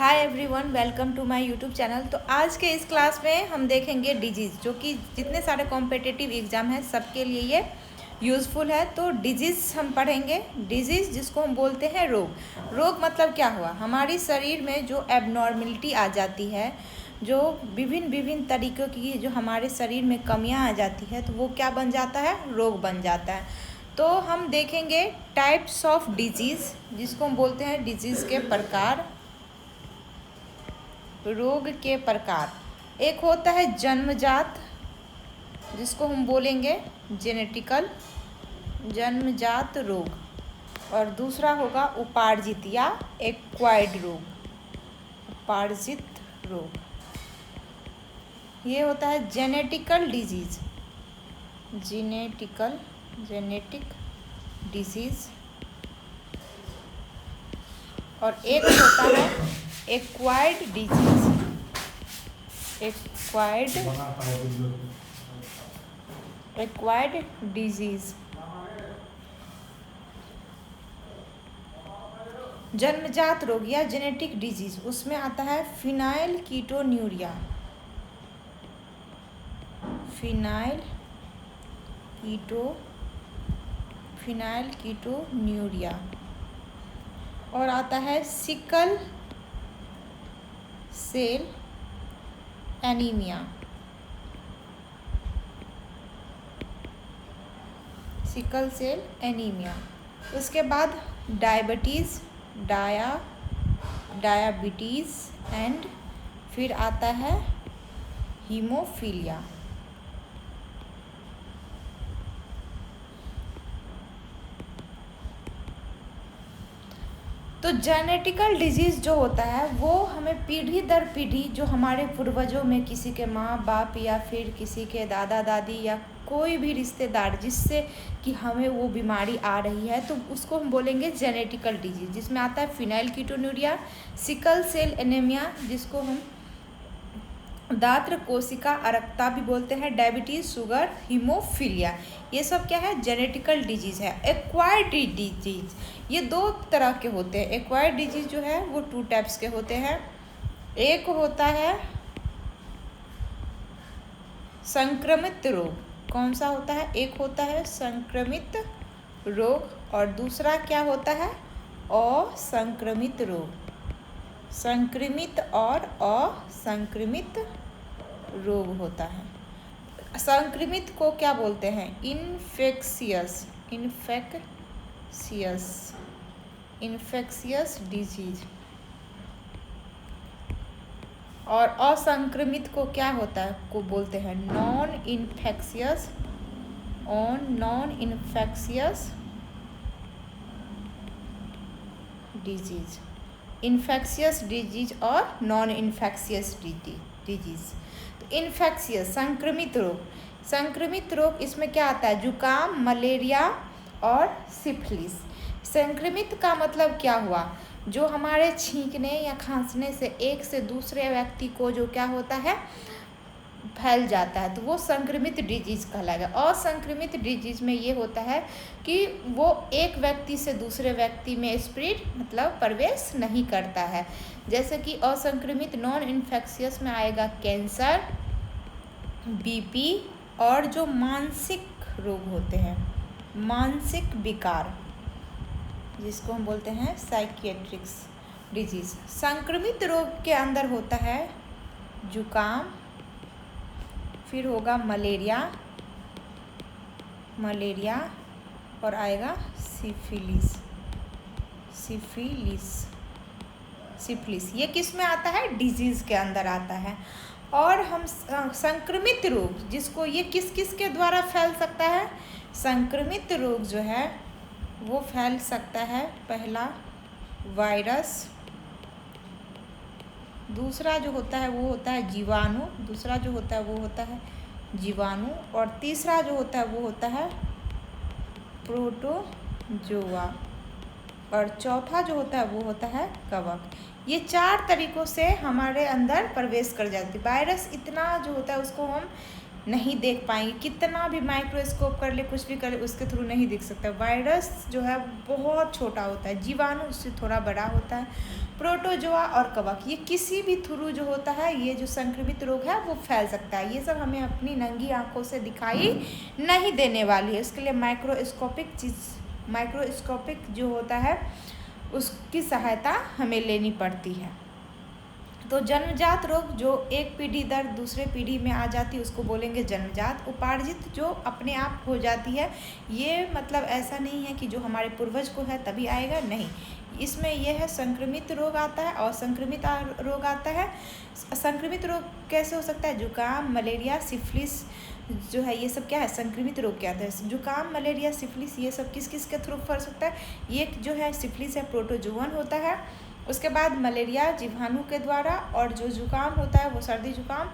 Hi everyone, welcome to my YouTube channel. तो आज के इस क्लास में हम देखेंगे डिजीज़, जो कि जितने सारे कॉम्पिटिटिव एग्ज़ाम हैं सबके लिए ये यूज़फुल है। तो डिजीज़ हम पढ़ेंगे। डिजीज़ जिसको हम बोलते हैं रोग। रोग मतलब क्या हुआ, हमारी शरीर में जो एबनॉर्मलिटी आ जाती है, जो विभिन्न तरीक़ों की जो हमारे शरीर में कमियां आ जाती है, तो वो क्या बन जाता है, रोग बन जाता है। तो हम देखेंगे टाइप्स ऑफ डिजीज़, जिसको हम बोलते हैं डिजीज़ के प्रकार, रोग के प्रकार। एक होता है जन्मजात, जिसको हम बोलेंगे जेनेटिकल, जन्मजात रोग। और दूसरा होगा उपार्जित या एक्वायर्ड रोग, उपार्जित रोग। ये होता है जेनेटिकल डिजीज़, जेनेटिक डिजीज़। और एक होता है एक्वायर्ड डिजीज़, एक्वायर्ड डिजीज़। जन्मजात रोग या जेनेटिक डिजीज़, उसमें आता है फिनाइल कीटोन्यूरिया, फिनाइल कीटोन्यूरिया। और आता है sickle cell anaemia, sickle cell anaemia. उसके बाद डायबिटीज़ एंड फिर आता है हीमोफीलिया। तो जेनेटिकल डिजीज़ जो होता है वो हमें पीढ़ी दर पीढ़ी, जो हमारे पूर्वजों में किसी के माँ बाप या फिर किसी के दादा दादी या कोई भी रिश्तेदार जिससे कि हमें वो बीमारी आ रही है, तो उसको हम बोलेंगे जेनेटिकल डिजीज़, जिसमें आता है phenylketonuria, sickle cell anaemia, जिसको हम दात्र कोशिका अरक्ता भी बोलते हैं, डायबिटीज़, शुगर, हीमोफीलिया। ये सब क्या है, जेनेटिकल डिजीज़ है। एक्वायर्ड डिजीज़, ये दो तरह के होते हैं। एक्वायर्ड डिजीज़ जो है वो 2 टाइप्स के होते हैं। एक होता है संक्रमित रोग। कौन सा होता है, एक होता है संक्रमित रोग और दूसरा क्या होता है, असंक्रमित रोग। संक्रमित और असंक्रमित रोग होता है। संक्रमित को क्या बोलते हैं, इन्फेक्शियस डिजीज। और असंक्रमित को क्या होता है, को बोलते हैं non infectious disease. Infectious disease और नॉन इन्फेक्शियस डिजीज। तो इन्फेक्शियस संक्रमित रोग, इसमें क्या आता है, जुकाम, मलेरिया और सिफिलिस। संक्रमित का मतलब क्या हुआ, जो हमारे छींकने या खांसने से एक से दूसरे व्यक्ति को जो क्या होता है, फैल जाता है, तो वो संक्रमित डिजीज़ कहलाएगा। असंक्रमित डिजीज़ में ये होता है कि वो एक व्यक्ति से दूसरे व्यक्ति में स्प्रेड मतलब प्रवेश नहीं करता है। जैसे कि असंक्रमित नॉन इन्फेक्शियस में आएगा कैंसर, बीपी और जो मानसिक रोग होते हैं, मानसिक विकार, जिसको हम बोलते हैं साइकियाट्रिक्स डिजीज़। संक्रमित रोग के अंदर होता है जुकाम, फिर होगा मलेरिया और आएगा सिफिलिस। ये किस में आता है, डिजीज़ के अंदर आता है। और हम संक्रमित रोग, जिसको ये किस के द्वारा फैल सकता है, संक्रमित रोग जो है वो फैल सकता है, पहला वायरस, दूसरा जो होता है वो होता है जीवाणु, और तीसरा जो होता है वो होता है प्रोटोजोआ, और चौथा जो होता है वो होता है कवक। ये 4 तरीक़ों से हमारे अंदर प्रवेश कर जाती है। वायरस इतना जो होता है उसको हम नहीं देख पाएंगे, कितना भी माइक्रोस्कोप कर ले, कुछ भी कर ले, उसके थ्रू नहीं दिख सकता। वायरस जो है बहुत छोटा होता है, जीवाणु उससे थोड़ा बड़ा होता है, प्रोटोजोआ और कवक, ये किसी भी थ्रू जो होता है, ये जो संक्रमित रोग है वो फैल सकता है। ये सब हमें अपनी नंगी आंखों से दिखाई नहीं देने वाली है, इसके लिए माइक्रोस्कोपिक जो होता है उसकी सहायता हमें लेनी पड़ती है। तो जन्मजात रोग जो एक पीढ़ी दर दूसरे पीढ़ी में आ जाती है उसको बोलेंगे जन्मजात। उपार्जित जो अपने आप हो जाती है, ये मतलब ऐसा नहीं है कि जो हमारे पूर्वज को है तभी आएगा, नहीं, इसमें यह है संक्रमित रोग आता है और संक्रमित रोग आता है। संक्रमित रोग कैसे हो सकता है? जुकाम, मलेरिया, सिफिलिस जो है, ये सब क्या है? संक्रमित रोग क्या आता है? जुकाम, मलेरिया, सिफिलिस, ये सब किस किस के थ्रू फैल सकता है? ये जो है सिफिलिस है प्रोटोजोवन होता है, उसके बाद मलेरिया जीवाणु के द्वारा, और जो जुकाम होता है वो सर्दी जुकाम,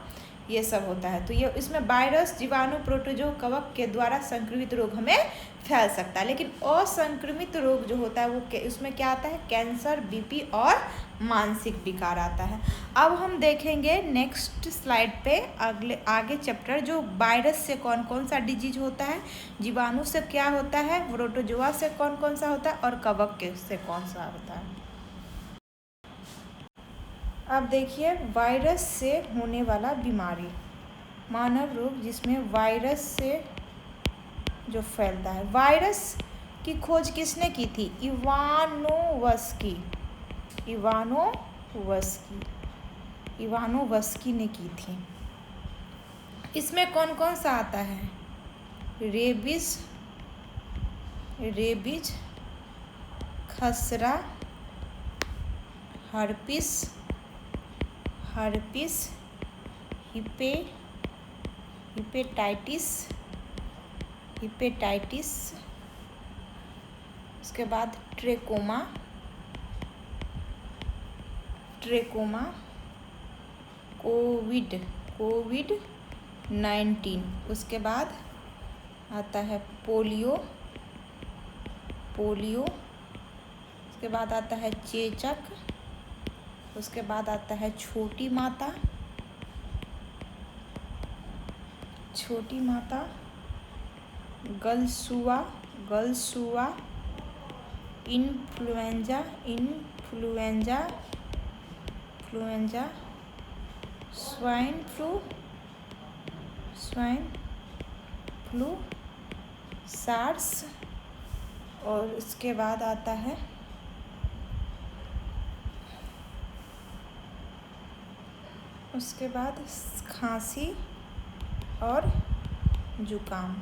ये सब होता है। तो ये इसमें वायरस, जीवाणु, प्रोटोजो, कवक के द्वारा संक्रमित रोग हमें फैल सकता है। लेकिन असंक्रमित रोग जो होता है वो उसमें क्या आता है? कैंसर, बीपी और मानसिक विकार आता है। अब हम देखेंगे नेक्स्ट स्लाइड पे आगे चैप्टर, जो वायरस से कौन कौन सा डिजीज होता है, जीवाणु से क्या होता है, प्रोटोजोआ से कौन कौन सा होता है, और कवक के से कौन सा होता है। अब देखिए, वायरस से होने वाला बीमारी, मानव रोग जिसमें वायरस से जो फैलता है। वायरस की खोज किसने की थी? इवानोवस्की ने की थी। इसमें कौन कौन सा आता है? रेबीज, खसरा, हर्पिस, हिपेटाइटिस, उसके बाद ट्रेकोमा, कोविड-19, उसके बाद आता है पोलियो, उसके बाद आता है चेचक, उसके बाद आता है छोटी माता, गलसुआ, इन्फ्लुएंजा, स्वाइन फ्लू, सार्स, और उसके बाद आता है खांसी और जुकाम।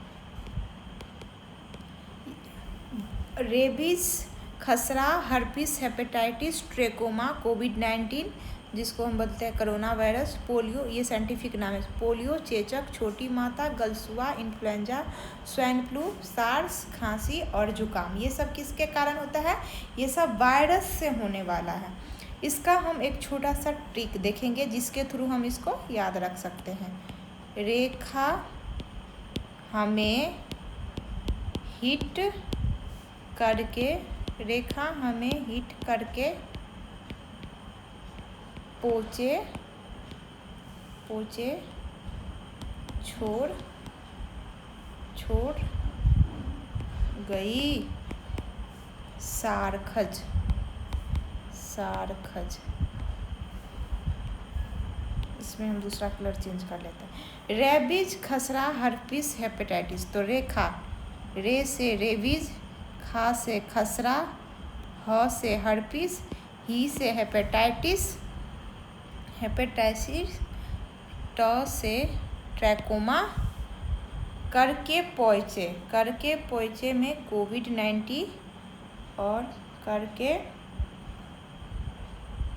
रेबीज, खसरा, हर्पिस, हेपेटाइटिस, ट्रेकोमा, कोविड-19 जिसको हम बोलते हैं कोरोना वायरस, पोलियो, ये साइंटिफिक नाम है, पोलियो, चेचक, छोटी माता, गलसुआ, इन्फ्लुएंजा, स्वाइन फ्लू, सार्स, खांसी और जुकाम, ये सब किसके कारण होता है? ये सब वायरस से होने वाला है। इसका हम एक छोटा सा ट्रिक देखेंगे जिसके थ्रू हम इसको याद रख सकते हैं। रेखा हमें हिट करके पोचे छोड़ गई। सारखज, इसमें हम दूसरा कलर चेंज कर लेते हैं। रेबीज, खसरा, हर्पिस, हेपेटाइटिस। तो रे से रेबीज, खा से खसरा, ह से हर्पिस, ही से हेपेटाइटिस, ट से ट्रैकोमा, करके पोइचे में कोविड-19, और करके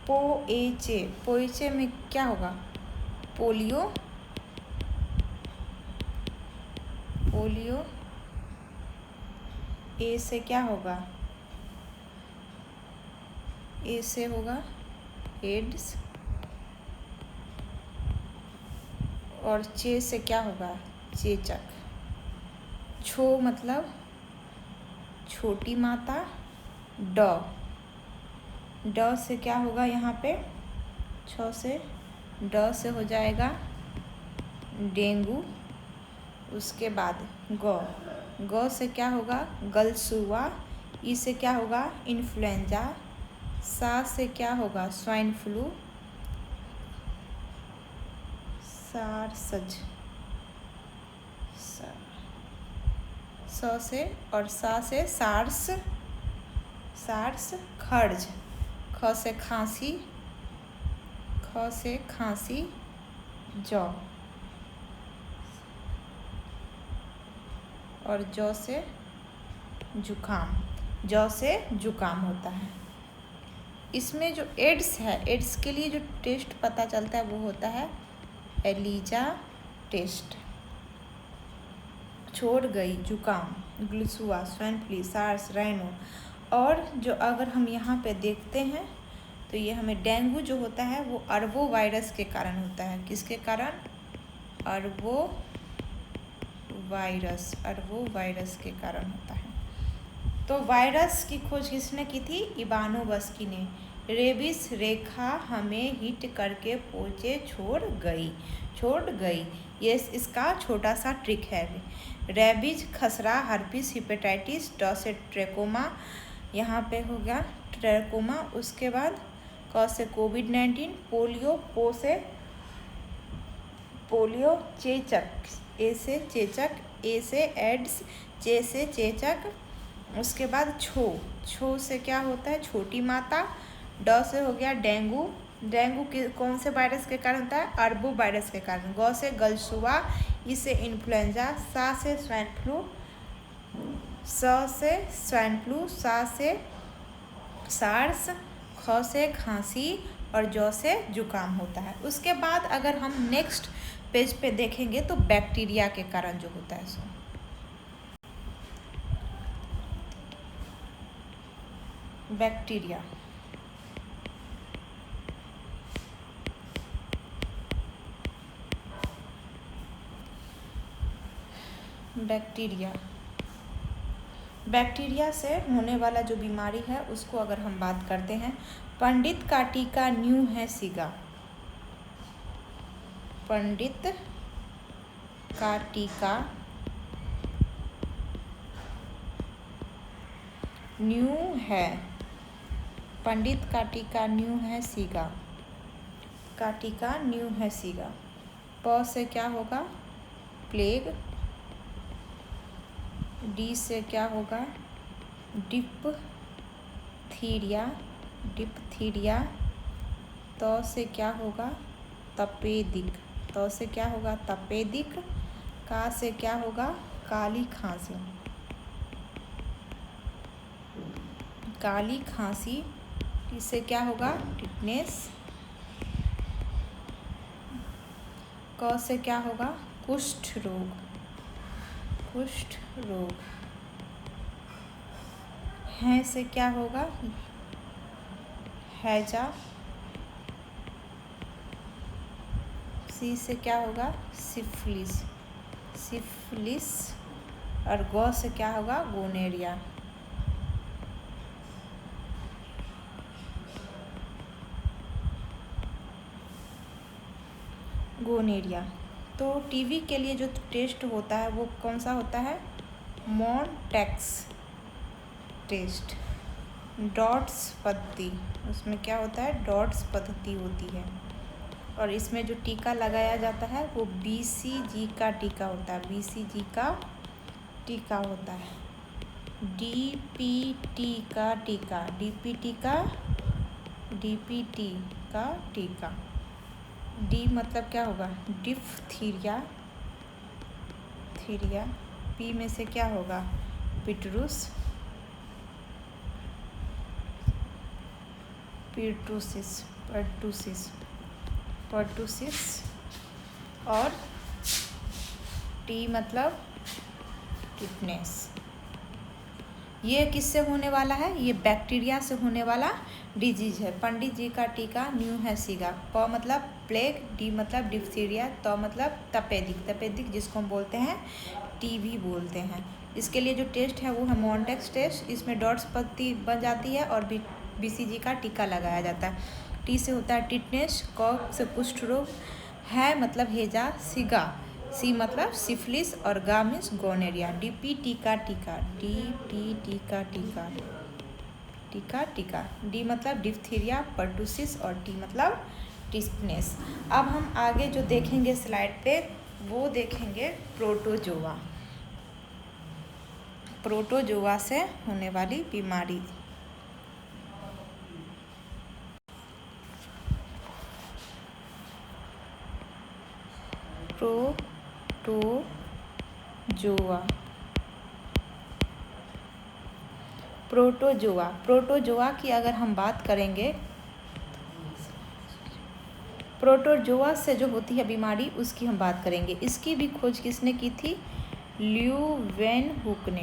पोइचे में क्या होगा? पोलियो, ए से क्या होगा? ए से होगा एड्स, और चे से क्या होगा? चेचक। छो मतलब छोटी माता, ड से क्या होगा? यहाँ पे छ से ड से हो जाएगा डेंगू। उसके बाद ग से क्या होगा? गलसुआ। ई से क्या होगा? इन्फ्लुएंजा। सा से क्या होगा? स्वाइन फ्लू, सारसज, स से और सा से सार्स, सार्स, खर्ज, ख से खांसी, ख से खांसी, जौ, और जौ से जुकाम, जौ से जुकाम होता है। इसमें जो एड्स है, एड्स के लिए जो टेस्ट पता चलता है वो होता है एलिजा टेस्ट। छोड़ गई, जुकाम, ग्लुसुआ, स्वाइन फ्लू, सार्स, राइनो। और जो अगर हम यहाँ पे देखते हैं तो ये हमें डेंगू जो होता है वो अरबो वायरस के कारण होता है। किसके कारण? अरबो वायरस के कारण होता है। तो वायरस की खोज किसने की थी? इवानोव्स्की ने। रेबिस रेखा हमें हिट करके पोचे छोड़ गई। ये इसका छोटा सा ट्रिक है। रेबीज, खसरा, हर्पिस, हिपेटाइटिस, ट से ट्रैकोमा, यहाँ पे हो गया ट्रैकोमा। उसके बाद क से कोविड-19, पोलियो, पो से पोलियो, चेचक, ए से चेचक, ए से एड्स, चे से चेचक। उसके बाद छो से क्या होता है? छोटी माता। ड से हो गया डेंगू, डेंगू कौन से वायरस के कारण होता है? अरबो वायरस के कारण। ग से गलसुआ, ई से इन्फ्लुएंजा, सा से स्वाइन फ्लू, स से स्वाइन फ्लू, सा से सार्स, ख से खांसी और जौ से जुकाम होता है। उसके बाद अगर हम नेक्स्ट पेज पे देखेंगे तो बैक्टीरिया के कारण जो होता है सो बैक्टीरिया, बैक्टीरिया से होने वाला जो बीमारी है उसको अगर हम बात करते हैं, पंडित का टीका न्यू है सिगा। पंडित का टीका न्यू है, पंडित का टीका न्यू है सिगा, का टीका न्यू है सिगा। प से क्या होगा? प्लेग। डी से क्या होगा? डिप्थीरिया। त से क्या होगा? तपेदिक, त से क्या होगा? तपेदिक। का से क्या होगा? काली खांसी। इससे क्या होगा? टिटनेस। क से क्या होगा? कुष्ठ रोग। है से क्या होगा? हैजा। सी से क्या होगा? सिफिलिस। और गौ से क्या होगा? गोनेरिया। तो टीवी के लिए जो टेस्ट होता है वो कौन सा होता है? Mantoux test. डॉट्स पद्धति, उसमें क्या होता है? डॉट्स पद्धति होती है। और इसमें जो टीका लगाया जाता है वो BCG का टीका होता है। BCG का टीका होता है। DPT का टीका, DPT का टीका। डी मतलब क्या होगा? डिप्थीरिया। पी में से क्या होगा? पर्टूसिस। और टी मतलब टिटनेस। ये किससे होने वाला है? ये बैक्टीरिया से होने वाला डिजीज है। पंडित जी का टीका न्यू है सिगा। प मतलब प्लेग, डी मतलब डिप्थीरिया, त मतलब तपेदिक जिसको हम बोलते हैं टीबी बोलते हैं। इसके लिए जो टेस्ट है वो है मॉन्टेक्स टेस्ट। इसमें डॉट्स पत्ती बन जाती है और BCG का टीका लगाया जाता है। टी से होता है टिटनेस, क से कुष्ठ रोग, है मतलब हेजा, सिगा, सी मतलब सिफिलिस और गा मीन्स गोनेरिया। DPT का टीका। टीका टीका। डी मतलब डिप्थीरिया, पर्टुसिस और टी मतलब टिस्पनेस। अब हम आगे जो देखेंगे स्लाइड पे वो देखेंगे प्रोटोजोआ। प्रोटोजोआ से होने वाली बीमारी। प्रोटोजोआ। प्रोटोजोआ, प्रोटोजोआ की अगर हम बात करेंगे, प्रोटोजोआ से जो होती है बीमारी उसकी हम बात करेंगे। इसकी भी खोज किसने की थी? ल्यूवेनहुक ने।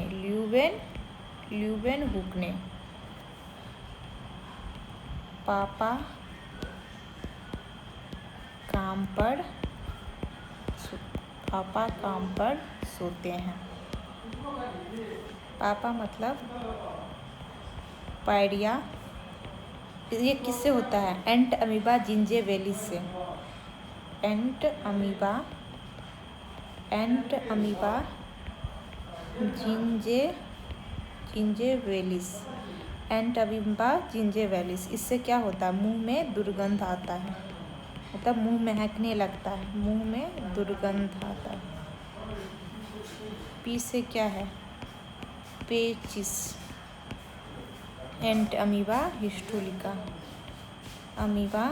ल्यूवेनहुक ने। पापा काम पर सोते हैं। पापा मतलब पायरिया। ये किससे होता है? एंट अमीबा जिंजेवेलिस से। एंट अमीबा जिंजेवेलिस। एंट अमीबा जिंजेवेलिस। इससे क्या होता है? मुंह में दुर्गंध आता है, मतलब मुंह महकने लगता है, मुंह में दुर्गंध आता है। पी से क्या है? पेचिस। एंट अमीबा हिस्टोलिका। Amoeba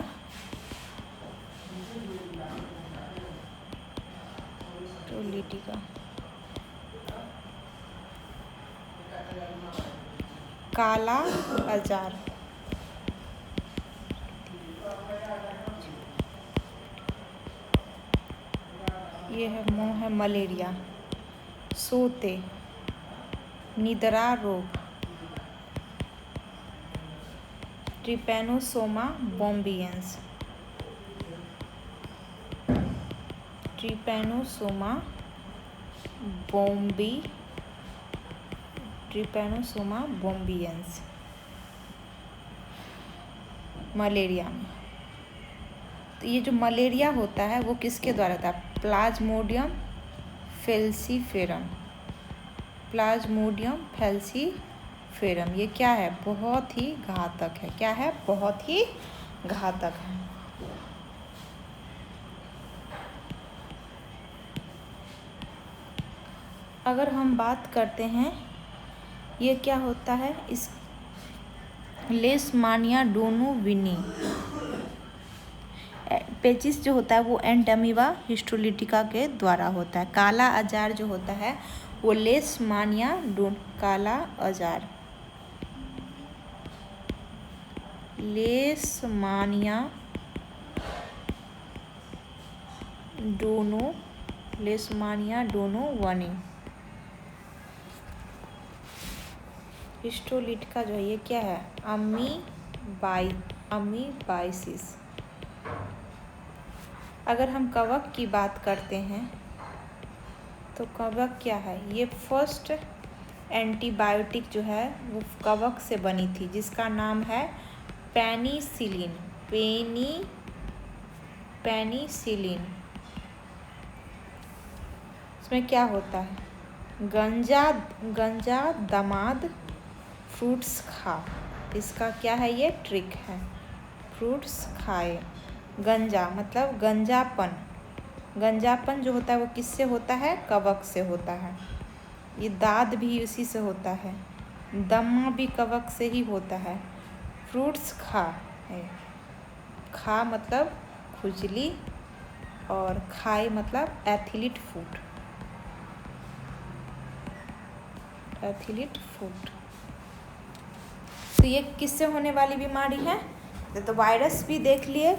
histolytica. काला आजार। ये है मलेरिया। सोते, निद्रा रोग, ट्रिपैनोसोमा बॉम्बियंस। ट्रिपैनोसोमा बॉम्बियंस मलेरिया में। तो ये जो मलेरिया होता है वो किसके द्वारा होता है? Plasmodium falciparum. Plasmodium falciparum. ये क्या है? बहुत ही घातक है। क्या है? बहुत ही घातक है। अगर हम बात करते हैं ये क्या होता है, इस लेशमानिया डोनोविनी। पेचिस जो होता है वो एंट अमीबा हिस्टोलिटिका के द्वारा होता है। काला आजार जो होता है वो लेशमानिया काला आजार, लेशमानिया डोनोवनी। हिस्टोलिटिका जो है ये क्या है? अमीबाइसिस। अगर हम कवक की बात करते हैं तो कवक क्या है? ये फर्स्ट एंटीबायोटिक जो है वो कवक से बनी थी जिसका नाम है पेनिसिलिन। पेनिसिलिन। इसमें क्या होता है? गंजा दामाद फ्रूट्स खा। इसका क्या है? ये ट्रिक है। फ्रूट्स खाए। गंजा मतलब गंजापन जो होता है वो किससे होता है? कवक से होता है। ये दाद भी उसी से होता है। दमा भी कवक से ही होता है। फ्रूट्स खा है। खा मतलब खुजली और खाए मतलब एथिलीट फूड। तो ये किससे होने वाली बीमारी है? तो वायरस भी देख लिए,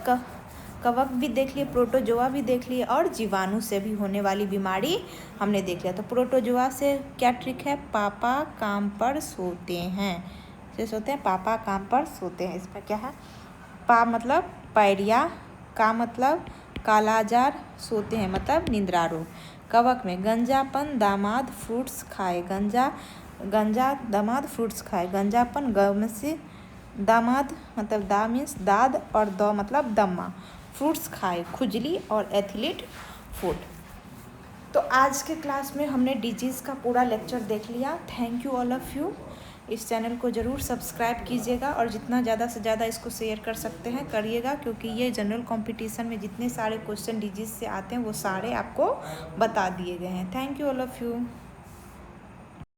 कवक भी देख लिए, प्रोटोजोआ भी देख लिए और जीवाणु से भी होने वाली बीमारी हमने देख लिया। तो प्रोटोजोआ से क्या ट्रिक है? पापा काम पर सोते हैं। जैसे सोते हैं, पापा काम पर सोते हैं। इसमें क्या है? पा मतलब पायरिया, का मतलब काला आजार, सोते हैं मतलब निद्रा रोग। कवक में गंजापन दामाद फ्रूट्स खाए। गंजा दामाद फ्रूट्स खाए। गंजापन गम से दामाद मतलब दा मीन्स दाद और द मतलब दम्मा। फ्रूट्स खाए खुजली और एथिलीट फूड। तो आज के क्लास में हमने डिजीज़ का पूरा लेक्चर देख लिया। Thank you all of you. इस चैनल को ज़रूर सब्सक्राइब कीजिएगा और जितना ज़्यादा से ज़्यादा इसको शेयर कर सकते हैं करिएगा, क्योंकि ये जनरल कंपटीशन में जितने सारे क्वेश्चन डिजीज से आते हैं वो सारे आपको बता दिए गए हैं। Thank you all of you.